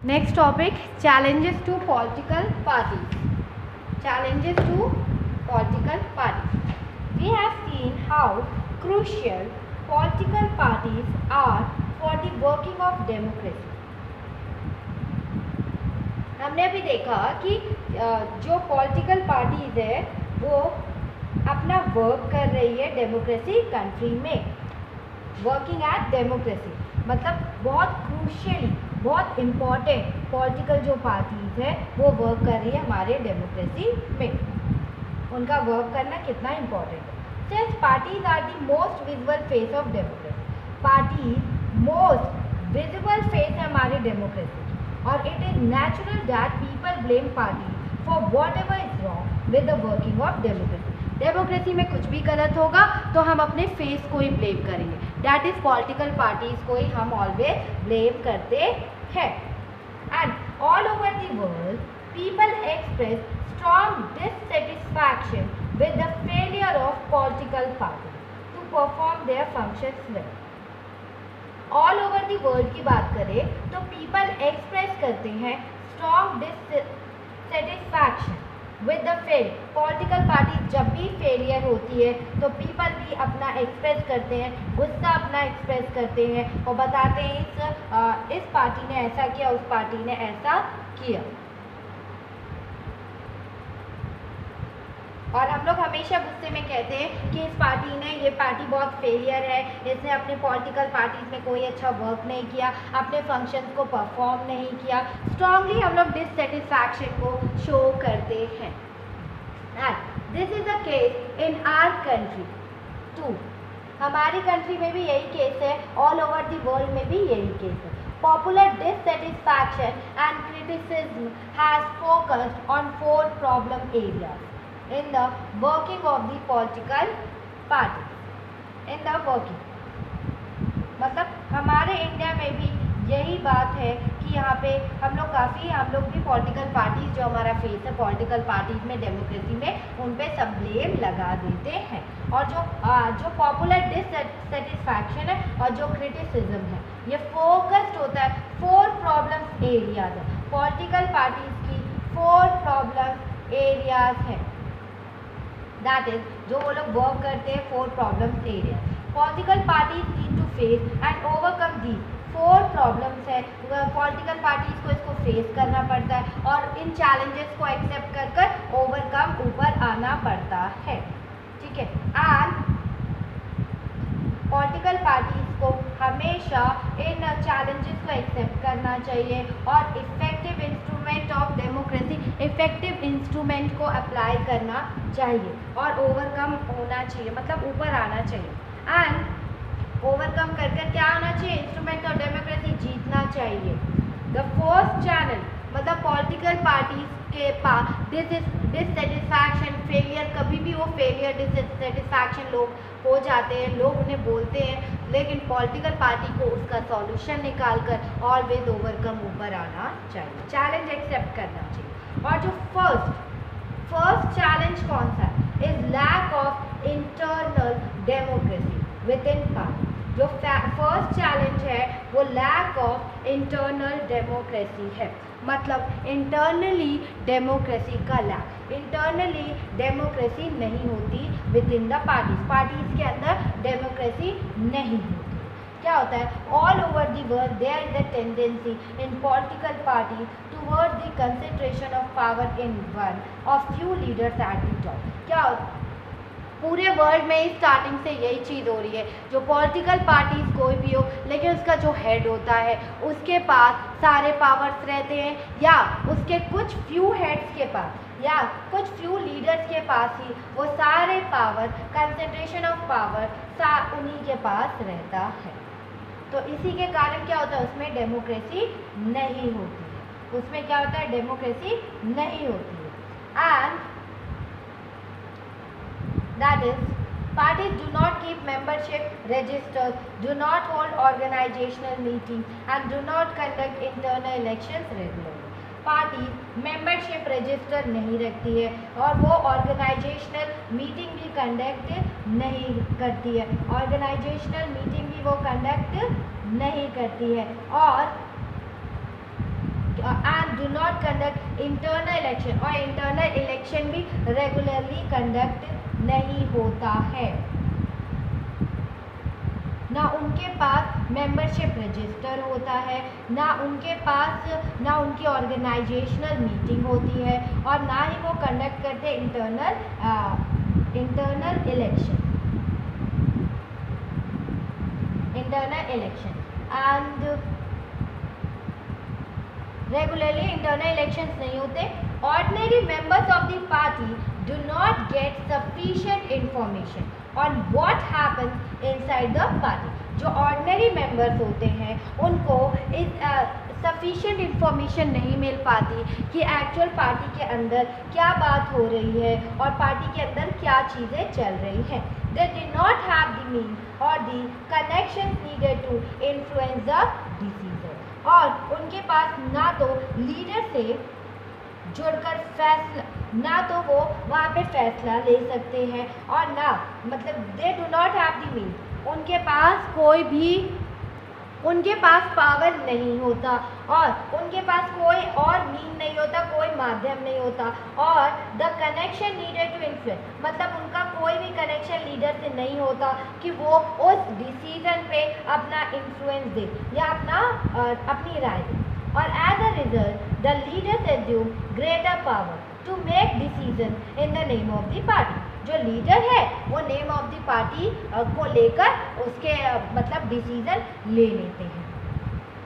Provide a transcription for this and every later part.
Next topic, challenges to political parties. Challenges to political parties. We have seen how crucial political parties are for the working of democracy. हमने अभी देखा कि जो political parties है वो अपना work कर रही है डेमोक्रेसी कंट्री में. वर्किंग एट डेमोक्रेसी मतलब बहुत क्रूशियली, बहुत इम्पॉर्टेंट पॉलिटिकल जो पार्टीज है वो वर्क कर रही है हमारे डेमोक्रेसी में. उनका वर्क करना कितना इम्पोर्टेंट है. Since parties are the most visible face of democracy. Party most visible face है हमारे डेमोक्रेसी और it is natural that people blame party for whatever is wrong with the working of democracy. Democracy में कुछ भी गलत होगा तो हम अपने फेस को ही ब्लेम करेंगे. दैट इज पॉलिटिकल पार्टीज को ही हम ऑलवेज ब्लेम करते हैं. And all over the world people express strong dissatisfaction with the failure of political party to perform their functions well. All over the world की बात करें तो पीपल एक्सप्रेस करते हैं strong dissatisfaction with the fail. Political party जब भी failure होती है तो पीपल भी अपना एक्सप्रेस करते हैं, गुस्सा अपना एक्सप्रेस करते हैं और बताते हैं इस पार्टी ने ऐसा किया, उस पार्टी ने ऐसा किया. और हम लोग हमेशा गुस्से में कहते हैं कि इस पार्टी ने, ये पार्टी बहुत फेलियर है, इसने अपने पॉलिटिकल पार्टीज में कोई अच्छा वर्क नहीं किया, अपने फंक्शंस को परफॉर्म नहीं किया. स्ट्रांगली हम लोग डिससेटिस्फैक्शन को शो करते हैं. And this is the case in our country too. हमारी कंट्री में भी यही केस है, ऑल ओवर द वर्ल्ड में भी यही केस है. Popular dissatisfaction and criticism has focused on 4 problem areas in the working of the political party. in the working मतलब हमारे इंडिया में भी यही बात है कि यहाँ पे हम लोग भी पॉलिटिकल पार्टीज जो हमारा फेस है पॉलिटिकल पार्टीज में डेमोक्रेसी में उन पे सब ब्लेम लगा देते हैं. और जो पॉपुलर डिससेटिस्फैक्शन है और जो क्रिटिसिज्म है ये फोकस्ड होता है 4 प्रॉब्लम एरियाज है. पॉलिटिकल पार्टीज की 4 प्रॉब्लम एरियाज हैं. दैट इज जो वो लोग वर्क करते हैं 4 problem area. Political parties need to face and overcome the 4 problems है. पॉलिटिकल पार्टीज को इसको फेस करना पड़ता है और इन चैलेंजेस को एक्सेप्ट कर ओवरकम ऊपर आना पड़ता है. ठीक है. एंड पॉलिटिकल पार्टीज को हमेशा इन चैलेंजेस को एक्सेप्ट करना चाहिए और effective instrument of democracy, effective instrument को अप्लाई करना चाहिए और ओवरकम होना चाहिए, मतलब ऊपर आना चाहिए. एंड ओवरकम कर क्या होना चाहिए, इंस्ट्रूमेंट ऑफ डेमोक्रेसी जीतना चाहिए. द फर्स्ट चैनल मतलब पॉलिटिकल पार्टीज के पास डिससेटिस्फैक्शन, फेलियर, कभी भी वो फेलियर डिससेटिस्फैक्शन लोग हो जाते हैं, लोग उन्हें बोलते हैं, लेकिन पॉलिटिकल पार्टी को उसका सॉल्यूशन निकाल कर ऑलवेज ओवरकम ऊपर आना चाहिए, चैलेंज एक्सेप्ट करना चाहिए. और जो फर्स्ट चैलेंज कौन सा है, is lack of internal democracy within party. जो फर्स्ट चैलेंज है वो लैक ऑफ इंटरनल डेमोक्रेसी है, मतलब इंटरनली डेमोक्रेसी का लैक. इंटरनली डेमोक्रेसी नहीं होती विद इन द पार्टीज के अंदर डेमोक्रेसी नहीं होती. क्या होता है, all over the world there is a tendency in political party toward the concentration of power in one of few leaders at the top. क्या पूरे वर्ल्ड में ही स्टार्टिंग से यही चीज़ हो रही है, जो पॉलिटिकल पार्टीज कोई भी हो लेकिन उसका जो हेड होता है उसके पास सारे पावर्स रहते हैं या उसके कुछ फ्यू हेड्स के पास या कुछ फ्यू लीडर्स के पास ही वो सारे पावर, कंसंट्रेशन ऑफ पावर उन्हीं के पास रहता है. तो इसी के कारण क्या होता है, उसमें डेमोक्रेसी नहीं होती है. उसमें क्या होता है, डेमोक्रेसी नहीं होती है. And that is parties do not keep membership registers, do not hold organizational meetings and do not conduct internal elections regularly. Parties membership register नहीं रखती है और वो ऑर्गेनाइजेशनल मीटिंग भी कंडक्ट नहीं करती है, ऑर्गेनाइजेशनल मीटिंग भी वो कंडक्ट नहीं करती है. और and do not conduct internal election, और इंटरनल इलेक्शन भी रेगुलरली कंडक्ट नहीं होता है। ना उनके पास मेंबरशिप रजिस्टर होता है, ना उनके पास, ना उनकी ऑर्गेनाइजेशनल मीटिंग होती है, और ना ही वो कंडक्ट करते internal election and regularly internal elections नहीं होते। Ordinary members of the party do not gate sufficient information on what happens inside the party. जो ऑर्डिनरी मेंबर्स होते हैं उनको सफिशिएंट इंफॉर्मेशन नहीं मिल पाती कि एक्चुअल पार्टी के अंदर क्या बात हो रही है और पार्टी के अंदर क्या चीज़ें चल रही हैं। They did not have the means or the connections needed to influence the decision, और उनके पास ना तो लीडर से जुड़कर फैसला, ना तो वो वहाँ पे फैसला ले सकते हैं, और ना मतलब they do not have the mean, उनके पास पावर नहीं होता, और उनके पास कोई और मीन नहीं होता, कोई माध्यम नहीं होता, और the connection needed to influence, मतलब उनका कोई भी कनेक्शन लीडर से नहीं होता कि वो उस डिसीजन पे अपना इन्फ्लुएंस दे या अपनी राय दे। और as a result the leaders assume greater power to make decision in the name of the party. जो लीडर है वो नेम ऑफ द पार्टी को लेकर उसके मतलब डिसीजन ले लेते हैं।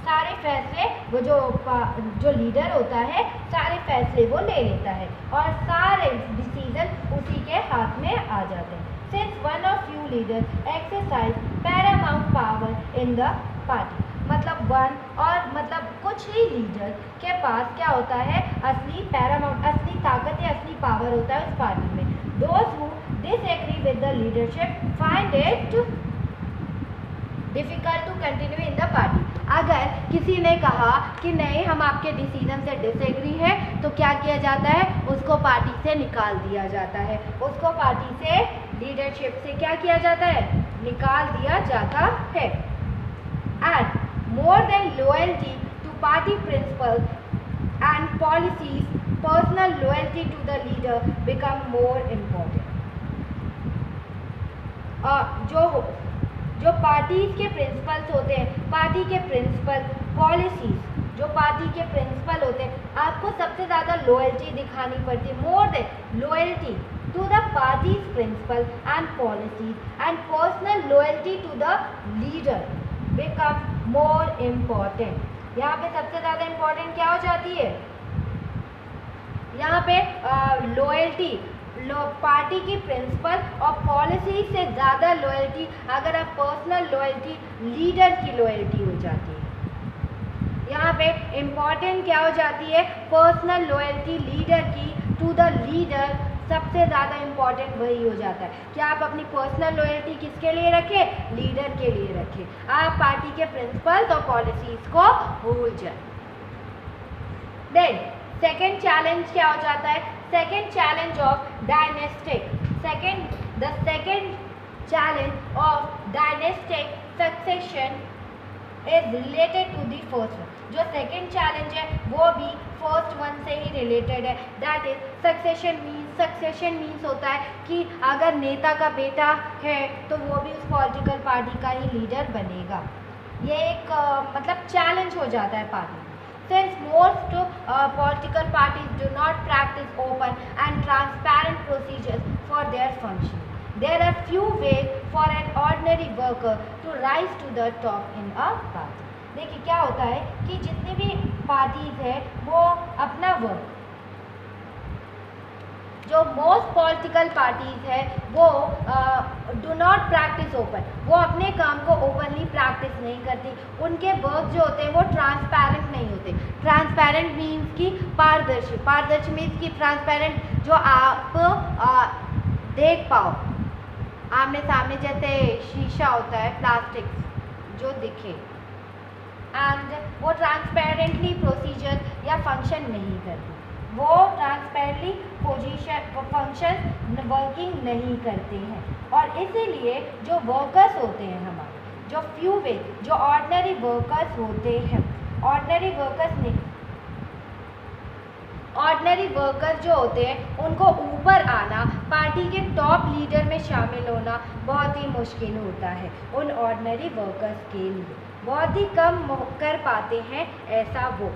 सारे फैसले वो जो लीडर होता है सारे फैसले वो ले लेता है, और सारे डिसीजन उसी के हाथ में आ जाते हैं। Since one of few leaders exercise Paramount power in the party, मतलब वन और मतलब कुछ ही लीडर के पास क्या होता है, असली पैरामाउंट, असली ताकत या असली पावर होता है उस पार्टी में। Those who disagree with the leadership find it difficult to continue in the party। अगर किसी ने कहा कि नहीं हम आपके डिसीजन से डिसएग्री है तो क्या किया जाता है, उसको पार्टी से निकाल दिया जाता है, उसको पार्टी से लीडरशिप से क्या किया जाता है, निकाल दिया जाता है। And more than loyalty to party principles and policies, personal loyalty to the leader become more important। जो पार्टीज के प्रिंसिपल्स होते हैं, पार्टी के प्रिंसिपल, पॉलिसीज, जो पार्टी के प्रिंसिपल होते हैं, आपको सबसे ज़्यादा लॉयल्टी दिखानी पड़ती है। More than loyalty to the party's principle and policies and personal loyalty to the leader become more important. यहाँ पे सबसे ज़्यादा इम्पॉर्टेंट क्या हो जाती है, यहाँ पे लॉयल्टी, पार्टी की प्रिंसिपल और पॉलिसी से ज़्यादा लॉयल्टी, अगर आप पर्सनल लॉयल्टी, लीडर की लॉयल्टी हो जाती है। यहाँ पे इम्पॉर्टेंट क्या हो जाती है, पर्सनल लॉयल्टी लीडर की टू द लीडर, सबसे ज़्यादा इम्पॉर्टेंट वही हो जाता है कि आप अपनी पर्सनल लॉयल्टी किसके लिए रखें, लीडर के लिए रखें। आप पार्टी के प्रिंसिपल्स और पॉलिसीज़ को भूल जाए। देन सेकेंड चैलेंज क्या हो जाता है, second challenge of dynastic, the second challenge of dynastic succession is related to the first one. जो सेकेंड चैलेंज है वो भी फर्स्ट वन से ही रिलेटेड है, that is succession means. Succession means होता है कि अगर नेता का बेटा है तो वो भी उस पॉलिटिकल पार्टी का ही लीडर बनेगा। ये एक मतलब चैलेंज हो जाता है party. Since most political parties do not practice open and transparent procedures for their function, there are few ways for an ordinary worker to rise to the top in a party। देखिए क्या होता है कि जितनी भी parties है वो अपना वर्क, जो मोस्ट पॉलिटिकल पार्टीज है वो डू नॉट प्रैक्टिस ओपन, वो अपने काम को ओपनली प्रैक्टिस नहीं करती। उनके वर्क जो होते हैं वो ट्रांसपेरेंट नहीं होते। ट्रांसपेरेंट मीन्स की पारदर्शी, पारदर्शी मीन्स की ट्रांसपेरेंट, जो आप देख पाओ आमने सामने, जैसे शीशा होता है प्लास्टिक जो दिखे, एंड वो ट्रांसपेरेंटली प्रोसीजर या फंक्शन नहीं करती, वो ट्रांसपेरेंटली फंक्शन वर्किंग नहीं करते हैं। और इसीलिए जो वर्कर्स होते हैं हमारे, जो फ्यू वे, जो ऑर्डिनरी वर्कर्स होते हैं, ऑर्डिनरी वर्कर्स ने ऑर्डिनरी वर्कर जो होते हैं उनको ऊपर आना, पार्टी के टॉप लीडर में शामिल होना बहुत ही मुश्किल होता है उन ऑर्डिनरी वर्कर्स के लिए। बहुत ही कम कर पाते हैं ऐसा वो,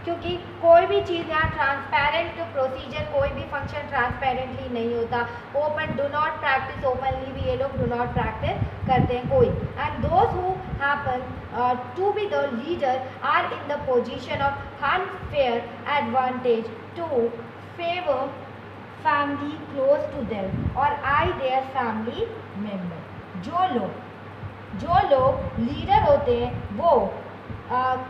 क्योंकि कोई भी चीज़ यहाँ ट्रांसपेरेंट प्रोसीजर, कोई भी फंक्शन ट्रांसपेरेंटली नहीं होता। Open do not practice openly भी ये लोग डू नॉट प्रैक्टिस करते हैं कोई। And those who happen to be the leader are in the position of unfair advantage to favour family close to them और I their family member. जो लोग leader होते हैं वो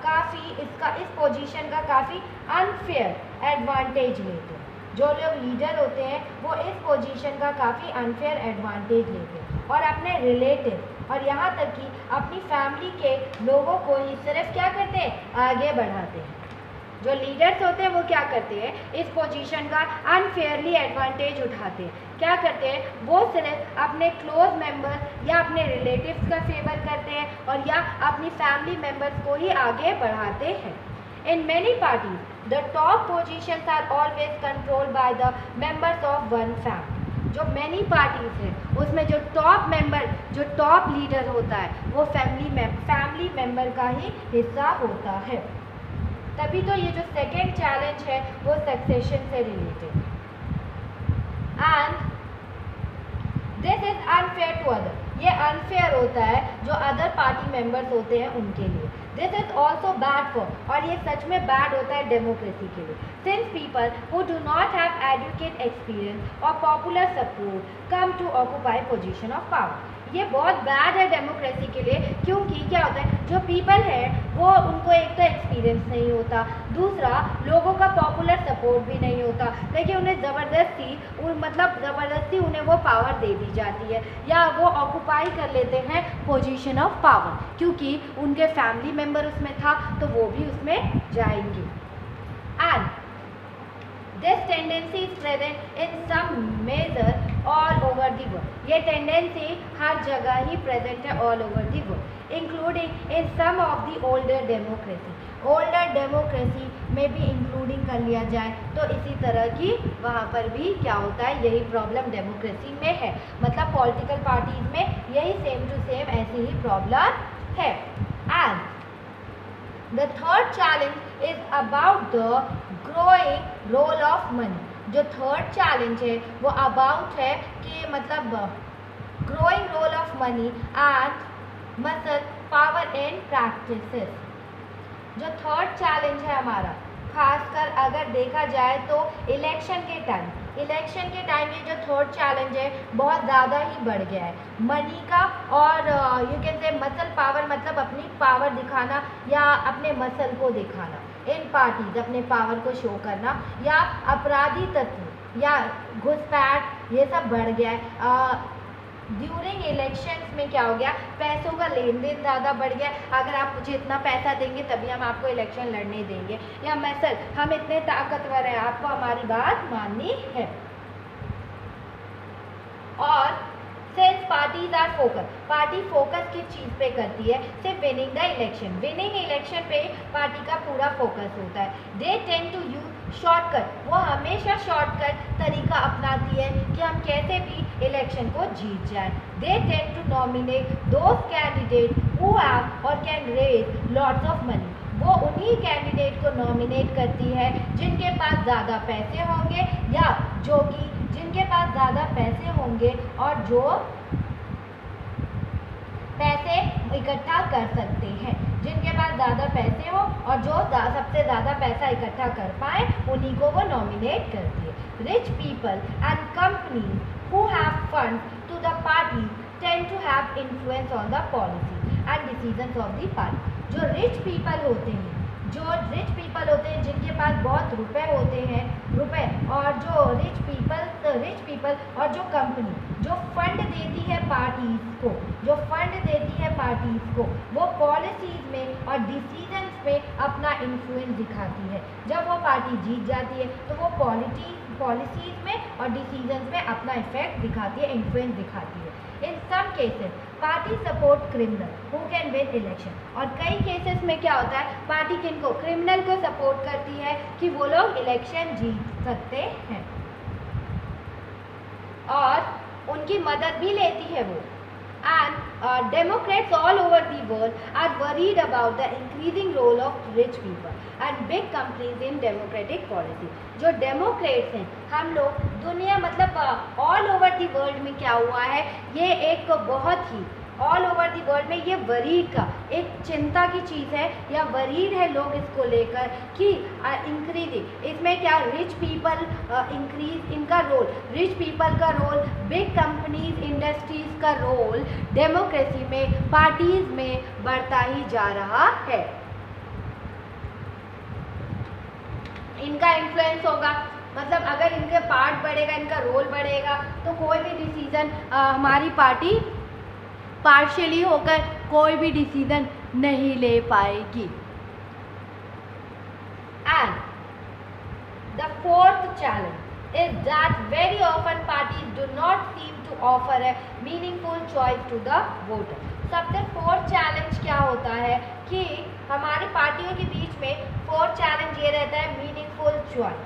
काफ़ी इस पोजीशन का काफ़ी अनफेयर एडवांटेज लेते हैं। जो लोग लीडर होते हैं वो इस पोजीशन का काफ़ी अनफेयर एडवांटेज लेते हैं और अपने रिलेटिव और यहाँ तक कि अपनी फैमिली के लोगों को ही सिर्फ क्या करते हैं, आगे बढ़ाते हैं। जो लीडर्स होते हैं वो क्या करते हैं, इस पोजीशन का अनफेयरली एडवांटेज उठाते हैं। क्या करते हैं, वो सिर्फ अपने क्लोज मेंबर्स या अपने रिलेटिव्स का फेवर करते हैं और या अपनी फैमिली मेंबर्स को ही आगे बढ़ाते हैं। In many parties the top positions are always controlled by the members of one family. जो मैनी पार्टीज है उसमें जो टॉप मेंबर, जो टॉप लीडर होता है वो फैमिली मेंबर का ही हिस्सा होता है। तभी तो ये जो सेकेंड चैलेंज है वो सक्सेशन से related. And this is unfair to other, ये अनफेयर होता है जो अदर पार्टी मेंबर्स होते हैं उनके लिए। This is also bad for, और ये सच में बैड होता है डेमोक्रेसी के लिए। Since people who do not have educate experience और popular support come to occupy position of power. ये बहुत बैड है डेमोक्रेसी के लिए, क्योंकि क्या होता है, जो पीपल है वो उनको एक तो एक्सपीरियंस नहीं होता, दूसरा लोगों का पॉपुलर सपोर्ट भी नहीं होता, लेकिन उन्हें ज़बरदस्ती उन्हें वो पावर दे दी जाती है या वो ऑक्यूपाई कर लेते हैं पोजीशन ऑफ पावर, क्योंकि उनके फैमिली मेम्बर उसमें था तो वो भी उसमें जाएंगे। And this tendency is present in some major all over the world. ये टेंडेंसी हर जगह ही प्रेजेंट है all over the world, including in some of the older democracy. Older democracy में भी इंक्लूडिंग कर लिया जाए तो इसी तरह की वहाँ पर भी क्या होता है, यही प्रॉब्लम डेमोक्रेसी में है। मतलब पॉलिटिकल पार्टीज में यही सेम टू सेम ऐसी ही प्रॉब्लम है। And the third challenge is about the growing role of money. जो थर्ड चैलेंज है वो अबाउट है कि मतलब growing role of money and muscle power and practices. जो थर्ड चैलेंज है हमारा, खासकर अगर देखा जाए तो इलेक्शन के टाइम ये जो थर्ड चैलेंज है बहुत ज़्यादा ही बढ़ गया है मनी का। और you can say muscle power, मतलब अपनी पावर दिखाना या अपने मसल को दिखाना, इन पार्टीज अपने पावर को शो करना, या अपराधी तत्व या घुसपैठ, ये सब बढ़ गया है। ड्यूरिंग इलेक्शंस में क्या हो गया, पैसों का लेन देन ज़्यादा बढ़ गया। अगर आप मुझे इतना पैसा देंगे तभी हम आपको इलेक्शन लड़ने देंगे, या मसल हम इतने ताकतवर हैं आपको हमारी बात माननी है। और since parties are focus, party focus किस चीज़ पे करती है, सिर्फ winning the election. Winning election पे पार्टी का पूरा फोकस होता है। They tend to use shortcut, वो हमेशा शॉर्टकट तरीका अपनाती है कि हम कैसे भी इलेक्शन को जीत जाएं। They tend to nominate those candidate who have और can raise lots of money. वो उन्हीं कैंडिडेट को नॉमिनेट करती है जिनके पास ज़्यादा पैसे होंगे, या जो कि जिनके पास ज़्यादा पैसे होंगे और जो पैसे इकट्ठा कर सकते हैं। जिनके पास ज़्यादा पैसे हो और जो सबसे ज़्यादा पैसा इकट्ठा कर पाए उन्हीं को वो नॉमिनेट करती है। Rich people and companies who have funds to the party tend to have influence on the policy and decisions of the party. जो रिच पीपल होते हैं, जिनके पास बहुत रुपए होते हैं, और जो रिच पीपल और जो कंपनी जो फंड देती है पार्टीज को, वो पॉलिसीज में और डिसीजंस में अपना इन्फ्लुएंस दिखाती है। जब वो पार्टी जीत जाती है तो वो पॉलिसीज में और डिसीजंस में अपना इफेक्ट दिखाती है, इन्फ्लुएंस दिखाती है। In some cases party support criminal who can win election. और कई केसेस में क्या होता है, पार्टी किनको, क्रिमिनल को सपोर्ट करती है कि वो लोग इलेक्शन जीत सकते हैं और उनकी मदद भी लेती है वो। And Democrats all over the world are worried about the increasing role of rich people and big companies in democratic policy। जो डेमोक्रेट्स हैं, हम लोग दुनिया मतलब ऑल ओवर दी वर्ल्ड में क्या हुआ है, ये एक बहुत ही ऑल ओवर दी वर्ल्ड में ये वरीड का एक चिंता की चीज़ है या वरीड है लोग इसको लेकर कि इंक्रीजिंग, इसमें क्या रिच पीपल इंक्रीज इनका रोल, रिच पीपल का रोल, बिग कंपनीज इंडस्ट्रीज का रोल डेमोक्रेसी में, पार्टीज में बढ़ता ही जा रहा है। इनका इन्फ्लुएंस होगा, मतलब अगर इनके पार्ट बढ़ेगा, इनका रोल बढ़ेगा तो कोई भी डिसीजन हमारी पार्टी पार्शियली होकर कोई भी डिसीजन नहीं ले पाएगी। And the fourth challenge is that very often parties do not seem to offer a meaningful choice to the voter. सबसे फोर्थ चैलेंज क्या होता है कि हमारी पार्टियों के बीच में फोर्थ चैलेंज ये रहता है मीनिंगफुल चॉइस।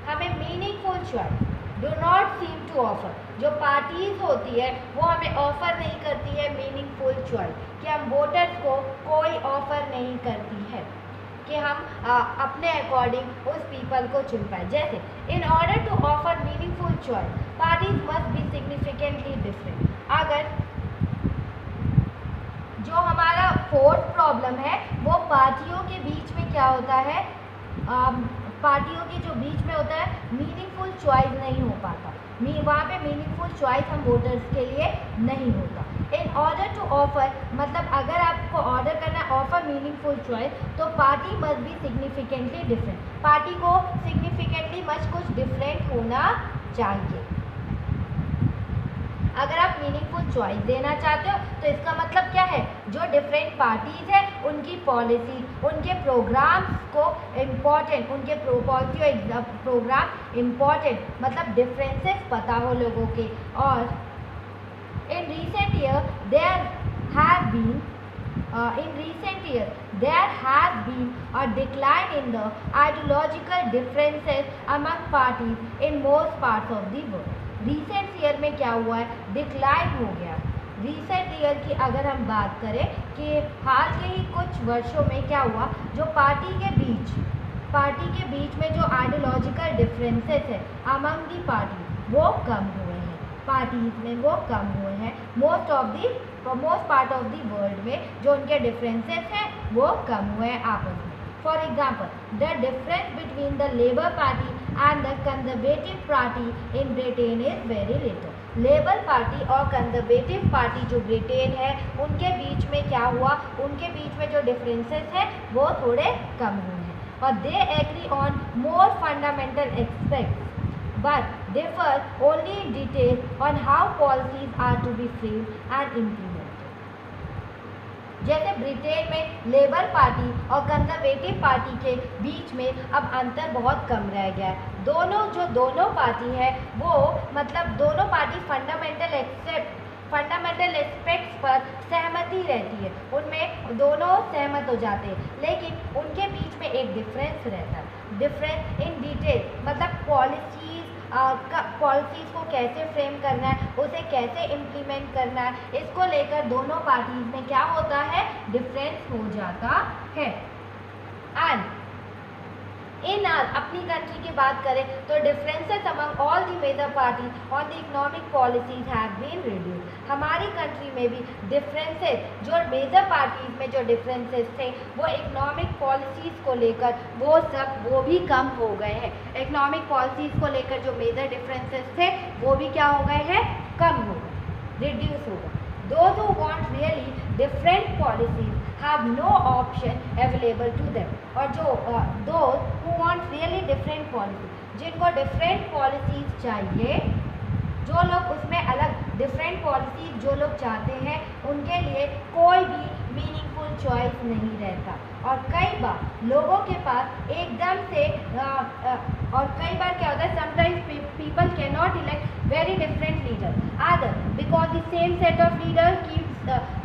हमें meaningful choice do not seem to offer, जो पार्टीज होती है वो हमें ऑफर नहीं करती है मीनिंगफुल चॉइस, कि हम वोटर्स को कोई ऑफर नहीं करती है कि हम अपने अकॉर्डिंग उस पीपल को चुन पाए। जैसे in order to offer meaningful choice parties must be significantly different. अगर जो हमारा फोर्थ प्रॉब्लम है वो पार्टियों के बीच में क्या होता है, पार्टियों के जो बीच में होता है मीनिंगफुल चॉइस नहीं हो पाता, वहाँ पे मीनिंगफुल चॉइस हम वोटर्स के लिए नहीं होता। इन ऑर्डर टू ऑफर मतलब अगर आपको ऑर्डर करना है ऑफर मीनिंगफुल चॉइस तो party must be significantly different, party को सिग्निफिकेंटली मच कुछ डिफरेंट होना चाहिए। अगर आप मीनिंगफुल चॉइस देना चाहते हो तो इसका मतलब क्या है, जो डिफरेंट पार्टीज है उनकी पॉलिसी, उनके प्रोग्राम्स को इम्पॉर्टेंट, उनके पॉलिसी और प्रोग्राम इम्पॉर्टेंट, मतलब डिफरेंसेस पता हो लोगों के। और in recent year there have been a decline in the ideological differences among parties in most parts of the world। Recent year में क्या हुआ है, डिक्लाइन हो गया। रिसेंट ईयर की अगर हम बात करें कि हाल के ही कुछ वर्षों में क्या हुआ, जो पार्टी के बीच में जो आइडियोलॉजिकल डिफरेंसेस है अमंग दी पार्टी वो कम हुए हैं, पार्टीज में वो कम हुए हैं। Most part of the world में जो उनके डिफरेंसेस हैं वो कम हुए हैं आपस में। For example, the difference between the labour party and the conservative party in Britain is very little. Labour Party और कंजर्वेटिव पार्टी जो ब्रिटेन है उनके बीच में क्या हुआ, उनके बीच में जो डिफरेंसेस हैं वो थोड़े कम हुए हैं। और they agree on more fundamental aspects but differ only in detail on how policies are to be framed and implemented. जैसे ब्रिटेन में लेबर पार्टी और कंजर्वेटिव पार्टी के बीच में अब अंतर बहुत कम रह गया है। दोनों पार्टी है वो मतलब दोनों पार्टी फंडामेंटल एस्पेक्ट्स पर सहमति रहती है, उनमें दोनों सहमत हो जाते हैं, लेकिन उनके बीच में एक डिफरेंस रहता है। डिफरेंस इन डिटेल मतलब पॉलिसीज़ को कैसे फ्रेम करना है, उसे कैसे इम्प्लीमेंट करना है, इसको लेकर दोनों पार्टीज में क्या होता है, डिफरेंस हो जाता है। एंड इन अपनी कंट्री की बात करें तो differences among all the major party on the economic policies have been reduce. हमारी कंट्री में भी डिफरेंसेस, जो मेजर पार्टीज में जो डिफरेंसेस थे वो इकोनॉमिक पॉलिसीज़ को लेकर वो भी कम हो गए हैं। इकोनॉमिक पॉलिसीज़ को लेकर जो मेजर डिफरेंसेस थे वो भी क्या हो गए हैं, कम हो गए, रिड्यूस हो गए। Those who want really different policies have no option available to them। और those who want really different policies, जिनको different policies चाहिए, जो लोग उसमें अलग different policies जो लोग चाहते हैं उनके लिए कोई भी मीनिंगफुल चॉइस नहीं रहता। और कई बार लोगों के पास एकदम से और कई बार क्या होता है, sometimes people can not elect very different leaders either because the same set of leaders keeps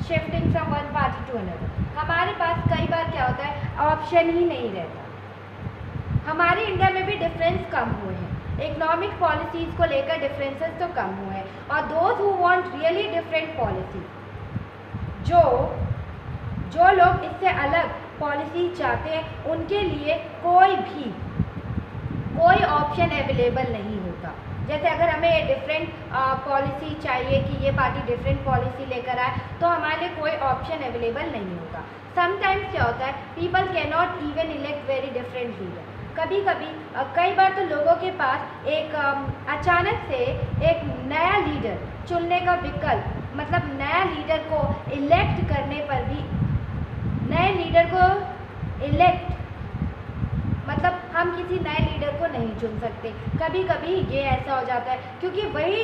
shifting from one party to another. हमारे पास कई बार क्या होता है, ऑप्शन ही नहीं रहता। हमारे इंडिया में भी डिफरेंस कम हुए हैं, इकोनॉमिक पॉलिसीज़ को लेकर डिफरेंसेस तो कम हुए हैं, और those who want really different policy, जो लोग इससे अलग पॉलिसी चाहते हैं, उनके लिए कोई ऑप्शन अवेलेबल नहीं होता। जैसे अगर हमें डिफरेंट पॉलिसी चाहिए कि ये पार्टी डिफरेंट पॉलिसी लेकर आए, तो हमारे लिए कोई ऑप्शन अवेलेबल नहीं होता। समटाइम्स क्या होता है, people can not even elect very different leader. कई बार तो लोगों के पास एक अचानक से एक नया लीडर चुनने का विकल्प, मतलब नया लीडर को इलेक्ट करने पर भी, नए लीडर को इलेक्ट मतलब हम किसी नए लीडर को नहीं चुन सकते। कभी कभी ये ऐसा हो जाता है, क्योंकि वही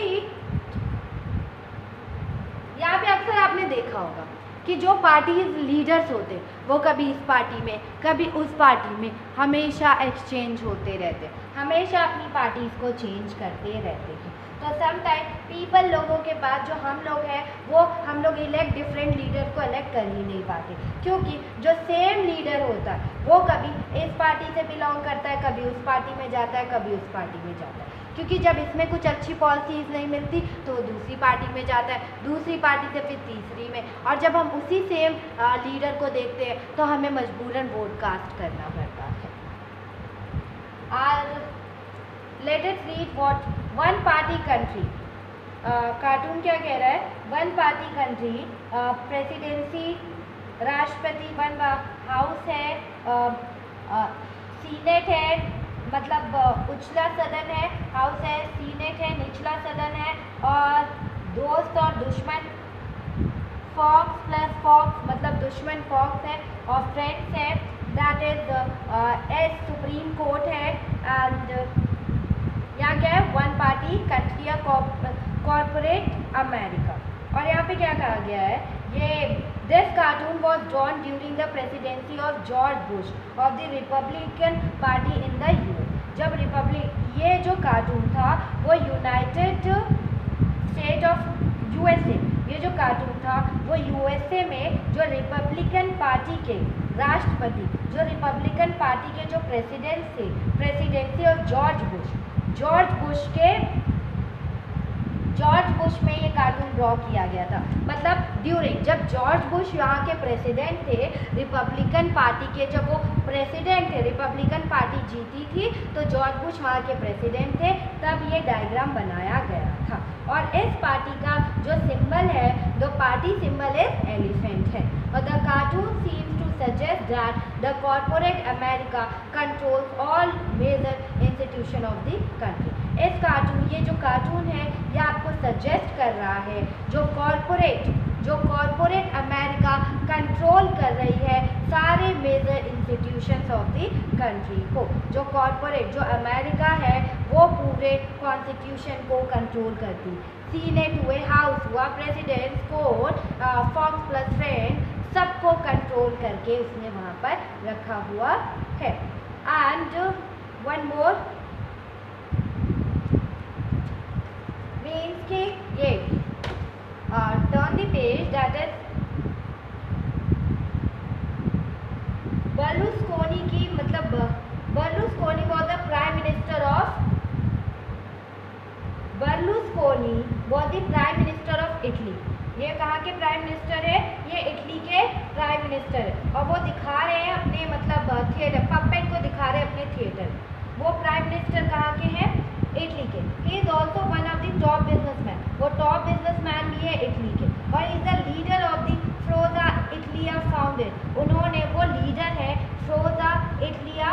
यहाँ पे अक्सर आपने देखा होगा कि जो पार्टीज लीडर्स होते वो कभी इस पार्टी में कभी उस पार्टी में हमेशा एक्सचेंज होते रहते, हमेशा अपनी पार्टीज़ को चेंज करते रहते हैं। तो समटाइम पीपल, लोगों के पास, जो हम लोग हैं वो हम लोग इलेक्ट डिफरेंट लीडर को इलेक्ट कर ही नहीं पाते, क्योंकि जो सेम लीडर होता है वो कभी इस पार्टी से बिलोंग करता है, कभी उस पार्टी में जाता है, कभी उस पार्टी में जाता है। क्योंकि जब इसमें कुछ अच्छी पॉलिसीज़ नहीं मिलती तो दूसरी पार्टी में जाता है, दूसरी पार्टी से फिर तीसरी में, और जब हम उसी सेम लीडर को देखते हैं तो हमें मजबूरन वोट कास्ट करना पड़ता है। और let us read what one party country, cartoon क्या कह रहा है, वन पार्टी कंट्री, प्रेसिडेंसी, राष्ट्रपति, वन हाउस है, सीनेट है, मतलब उछला सदन है, हाउस है, सीनेट है, निचला सदन है, और दोस्त और दुश्मन, फॉक्स प्लस फॉक्स मतलब दुश्मन फॉक्स है, और फ्रेंड्स है, दैट इज सुप्रीम कोर्ट है, एंड यहाँ क्या है, वन पार्टी कंट्री या कॉर्पोरेट अमेरिका। और यहाँ पे क्या कहा गया है, ये this cartoon was drawn during the presidency of George Bush of the Republican party in the US. जब ये जो कार्टून था वो यूनाइटेड स्टेट ऑफ यूएसए, ये जो कार्टून था वो यूएसए में जो रिपब्लिकन पार्टी के राष्ट्रपति, जो रिपब्लिकन पार्टी के जो प्रेसिडेंसी ऑफ जॉर्ज बुश में ये कार्टून ड्रॉ किया गया था। मतलब ड्यूरिंग, जब जॉर्ज बुश यहाँ के प्रेसिडेंट थे, रिपब्लिकन पार्टी के, जब वो प्रेसिडेंट थे, रिपब्लिकन पार्टी जीती थी तो जॉर्ज बुश वहाँ के प्रेसिडेंट थे, तब ये डायग्राम बनाया गया था। और इस पार्टी का जो सिंबल है, the party symbol is elephant है। और the cartoon seems to suggest that the corporate America controls all major institution of the country. ये जो कार्टून है ये आपको सजेस्ट कर रहा है जो कॉर्पोरेट अमेरिका कंट्रोल कर रही है सारे major institutions of the country को। जो अमेरिका है वो पूरे कॉन्स्टिट्यूशन को कंट्रोल करती। सीनेट हुए, हाउस हुआ, president, court, Fox plus friend, सबको कंट्रोल करके उसने वहाँ पर रखा हुआ है। एंड वन मोर मीन्स कि ये turn the page, that is Berlusconi की, मतलब Berlusconi was the prime minister of Italy. ये कहाँ के प्राइम मिनिस्टर है, ये इटली के प्राइम मिनिस्टर है, और वो दिखा रहे हैं अपने मतलब थिएटर, पपेट को दिखा रहे हैं अपने थिएटर। वो प्राइम मिनिस्टर कहाँ के हैं, इटली के। He is also one of the top businessman, वो टॉप बिजनेसमैन भी है इटली के, और is the leader of the Forza Italia founded. वो लीडर है फ्रोजा इटलिया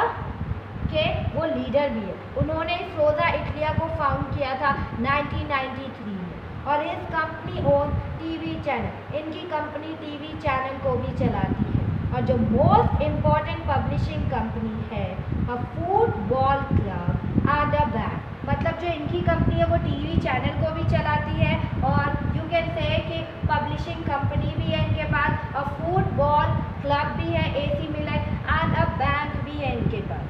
के, वो लीडर भी है। उन्होंने फ्रोजा इटलिया को फाउंड किया था 1993 में, और इस कंपनी ओन टीवी चैनल, इनकी कंपनी टीवी चैनल को भी चलाती है। और जो मोस्ट इम्पॉर्टेंट पब्लिशिंग कंपनी है अ football club and a bank, मतलब जो इनकी कंपनी है वो टीवी चैनल को भी चलाती है, और यू कैन से कि पब्लिशिंग कंपनी भी है इनके पास, अ फुटबॉल क्लब भी है AC Milan, and a bank भी है इनके पास।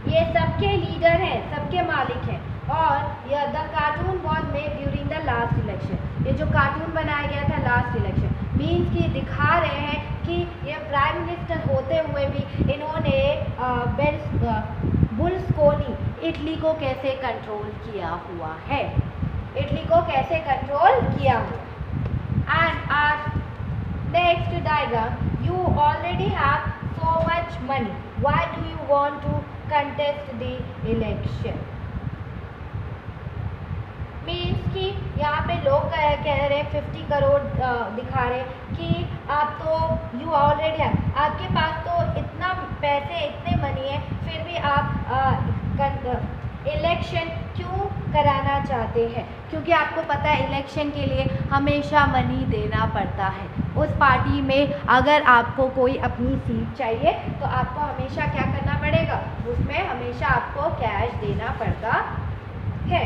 ये सबके लीडर हैं, सबके मालिक हैं। और यह the cartoon was made during the last election. ये जो कार्टून बनाया गया था लास्ट इलेक्शन, मीन्स कि दिखा रहे हैं कि ये प्राइम मिनिस्टर होते हुए भी इन्होंने बुर्लुस्कोनी इटली को कैसे कंट्रोल किया हुआ है, इटली को कैसे कंट्रोल किया हुआ। And are next diagram, you already have so much money, why do you want to contest the election? Means कि यहाँ पे लोग कह रहे हैं 50 करोड़ दिखा रहे कि आप तो यू ऑलरेडी है, आपके पास तो इतना पैसे इतने मनी है, फिर भी आप इलेक्शन क्यों कराना चाहते हैं? क्योंकि आपको पता है इलेक्शन के लिए हमेशा मनी देना पड़ता है। उस पार्टी में अगर आपको कोई अपनी सीट चाहिए तो आपको हमेशा क्या करना पड़ेगा, उसमें हमेशा आपको कैश देना पड़ता है।